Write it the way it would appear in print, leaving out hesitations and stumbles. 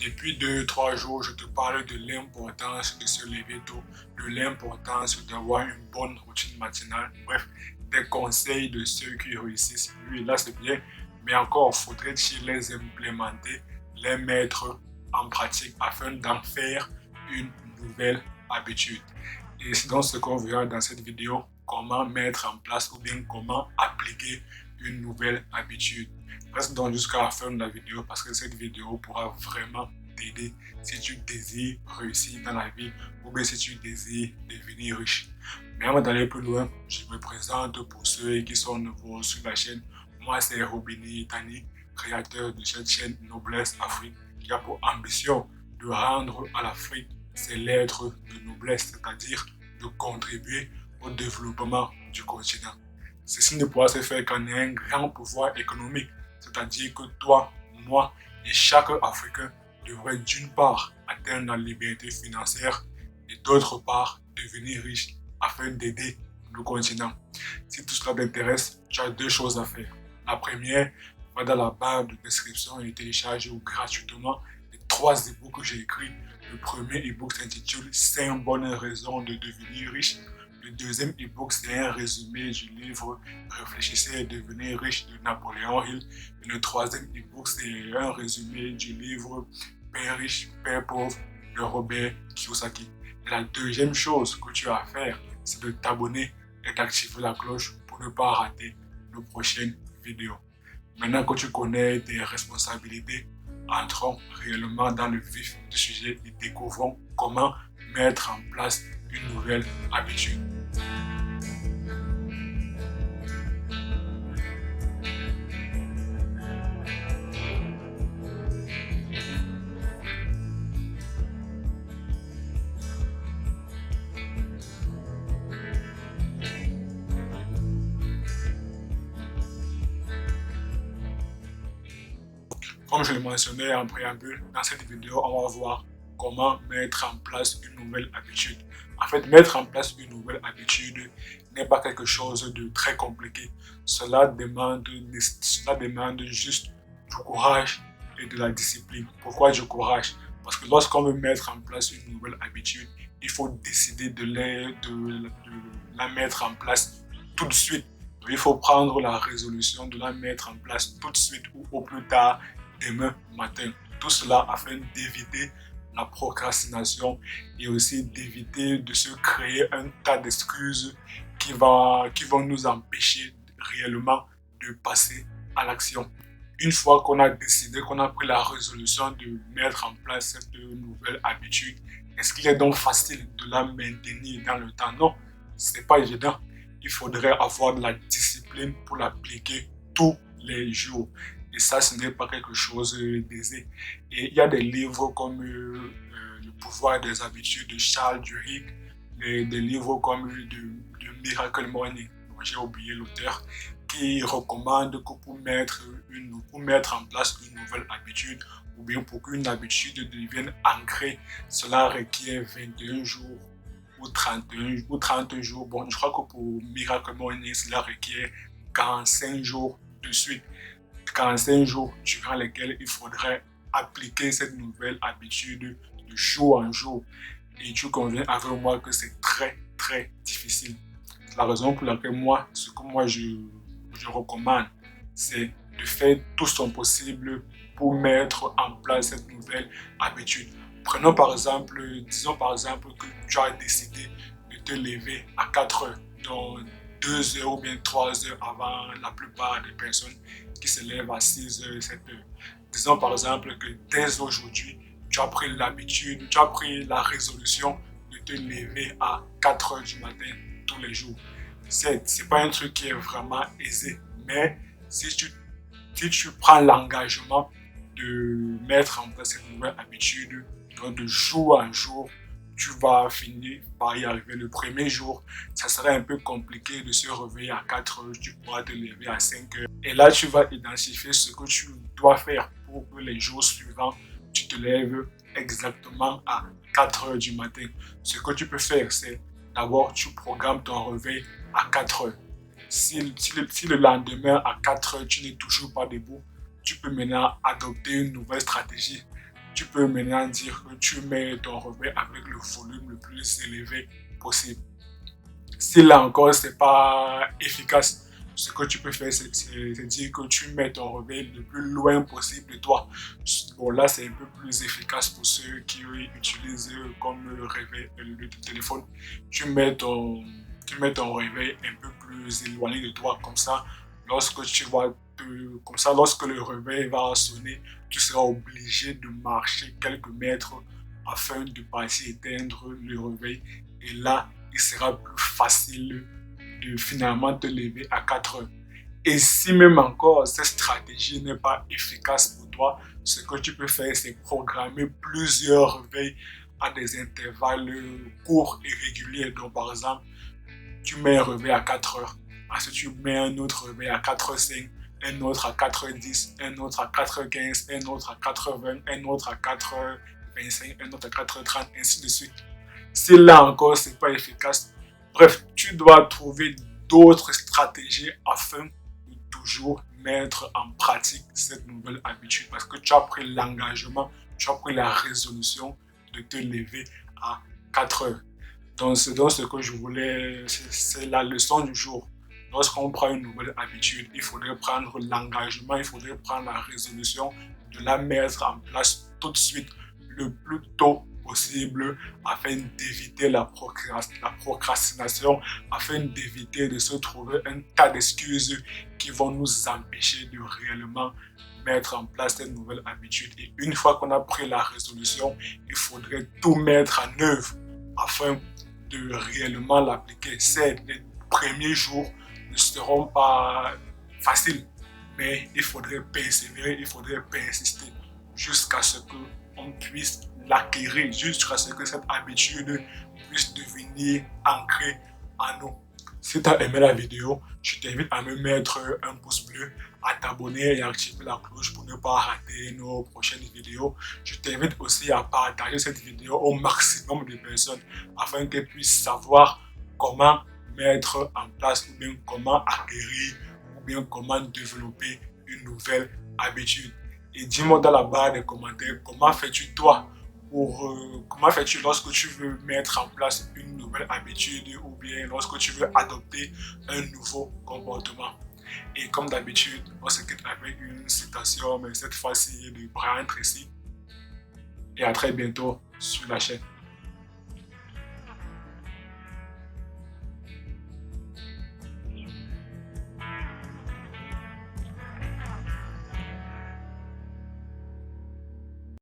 Depuis 2 3 jours, je te parle de l'importance de se lever tôt, de l'importance d'avoir une bonne routine matinale. Bref, des conseils de ceux qui réussissent. Oui, là c'est bien, mais encore faudrait-il les implémenter, les mettre en pratique afin d'en faire une nouvelle habitude. Et c'est donc ce qu'on verra dans cette vidéo, comment mettre en place ou bien comment appliquer une nouvelle habitude. Reste donc jusqu'à la fin de la vidéo parce que cette vidéo pourra vraiment t'aider si tu désires réussir dans la vie ou bien si tu désires devenir riche. Mais avant d'aller plus loin, je me présente pour ceux qui sont nouveaux sur la chaîne. Moi, c'est Robini Tani, créateur de cette chaîne Noblesse Afrique, qui a pour ambition de rendre à l'Afrique ses lettres de noblesse, c'est-à-dire de contribuer au développement du continent. Ceci ne pourra se faire qu'en ayant un grand pouvoir économique, c'est-à-dire que toi, moi et chaque Africain devrait d'une part atteindre la liberté financière et d'autre part devenir riche afin d'aider le continent. Si tout cela t'intéresse, tu as deux choses à faire. La première, va dans la barre de description et télécharge gratuitement les 3 e-books que j'ai écrits. Le premier e-book s'intitule 5 bonnes raisons de devenir riche. Le deuxième e-book, c'est un résumé du livre Réfléchissez et devenez riche de Napoléon Hill. Et le troisième e-book, c'est un résumé du livre Père riche, Père pauvre de Robert Kiyosaki. Et la deuxième chose que tu as à faire, c'est de t'abonner et d'activer la cloche pour ne pas rater nos prochaines vidéos. Maintenant que tu connais tes responsabilités, entrons réellement dans le vif du sujet et découvrons comment mettre en place une nouvelle habitude. Comme je le mentionnais en préambule, dans cette vidéo, on va voir comment mettre en place une nouvelle habitude. En fait, mettre en place une nouvelle habitude n'est pas quelque chose de très compliqué. Cela demande juste du courage et de la discipline. Pourquoi du courage? Parce que lorsqu'on veut mettre en place une nouvelle habitude, il faut décider de la mettre en place tout de suite. Il faut prendre la résolution de la mettre en place tout de suite ou au plus tard demain matin. Tout cela afin d'éviter la procrastination et aussi d'éviter de se créer un tas d'excuses qui vont nous empêcher réellement de passer à l'action. Une fois qu'on a décidé, qu'on a pris la résolution de mettre en place cette nouvelle habitude, est-ce qu'il est donc facile de la maintenir dans le temps? Non, ce n'est pas évident. Il faudrait avoir de la discipline pour l'appliquer tous les jours. Et ça, ce n'est pas quelque chose d'aisé. Et il y a des livres comme Le pouvoir des habitudes de Charles Duhigg, des livres comme de Miracle Morning, j'ai oublié l'auteur, qui recommande que pour mettre en place une nouvelle habitude, ou bien pour qu'une habitude devienne ancrée, cela requiert 21 jours ou 30 jours. Bon, je crois que pour Miracle Morning, cela requiert 45 jours de suite. 45 jours durant lesquels il faudrait appliquer cette nouvelle habitude de jour en jour. Et tu conviens avec moi que c'est très très difficile. C'est la raison pour laquelle ce que je recommande, c'est de faire tout son possible pour mettre en place cette nouvelle habitude. Disons par exemple que tu as décidé de te lever à 4 heures, donc 2 heures ou bien 3 heures avant la plupart des personnes qui se lèvent à 6 heures et 7 heures. Disons par exemple que dès aujourd'hui, tu as pris la résolution de te lever à 4 heures du matin tous les jours. C'est pas un truc qui est vraiment aisé, mais si tu prends l'engagement de mettre en place cette nouvelle habitude, donc de jour en jour, tu vas finir par y arriver. Le premier jour, ça serait un peu compliqué de se réveiller à 4 heures, tu pourras te lever à 5 heures. Et là, tu vas identifier ce que tu dois faire pour que les jours suivants, tu te lèves exactement à 4 heures du matin. Ce que tu peux faire, c'est d'abord, tu programmes ton réveil à 4 heures. Si le lendemain à 4 heures, tu n'es toujours pas debout, tu peux maintenant adopter une nouvelle stratégie. tu peux maintenant dire que tu mets ton réveil avec le volume le plus élevé possible. Si là encore, c'est pas efficace, ce que tu peux faire, c'est dire que tu mets ton réveil le plus loin possible de toi. Bon, là, c'est un peu plus efficace pour ceux qui utilisent comme réveil le téléphone. Tu mets ton réveil un peu plus éloigné de toi. Comme ça, lorsque le réveil va sonner, tu seras obligé de marcher quelques mètres afin de passer éteindre le réveil. Et là, il sera plus facile de finalement te lever à 4 heures. Et si même encore cette stratégie n'est pas efficace pour toi, ce que tu peux faire, c'est programmer plusieurs réveils à des intervalles courts et réguliers. Donc, par exemple, tu mets un réveil à 4 heures, ensuite tu mets un autre réveil à 4h05, un autre à 4h10, un autre à 4h15, un autre à 4h20, un autre à 4h25, un autre à 4h30, ainsi de suite. Si là encore, ce n'est pas efficace, bref, tu dois trouver d'autres stratégies afin de toujours mettre en pratique cette nouvelle habitude parce que tu as pris l'engagement, tu as pris la résolution de te lever à 4 heures. Donc, ce que je voulais, c'est la leçon du jour. Lorsqu'on prend une nouvelle habitude, il faudrait prendre l'engagement, il faudrait prendre la résolution de la mettre en place tout de suite, le plus tôt possible, afin d'éviter la procrastination, afin d'éviter de se trouver un tas d'excuses qui vont nous empêcher de réellement mettre en place cette nouvelle habitude. Et une fois qu'on a pris la résolution, il faudrait tout mettre en œuvre afin de réellement l'appliquer. Certes, les premiers jours ne seront pas faciles, mais il faudrait persévérer, il faudrait persister jusqu'à ce qu'on puisse l'acquérir, jusqu'à ce que cette habitude puisse devenir ancrée en nous. Si tu as aimé la vidéo, je t'invite à me mettre un pouce bleu, à t'abonner et à activer la cloche pour ne pas rater nos prochaines vidéos. Je t'invite aussi à partager cette vidéo au maximum de personnes afin qu'elles puissent savoir comment mettre en place ou bien comment acquérir ou bien comment développer une nouvelle habitude. Et dis-moi dans la barre des commentaires comment fais-tu toi comment fais-tu lorsque tu veux mettre en place une nouvelle habitude ou bien lorsque tu veux adopter un nouveau comportement. Et comme d'habitude, on se quitte avec une citation, mais cette fois-ci de Brian Tracy. Et à très bientôt sur la chaîne.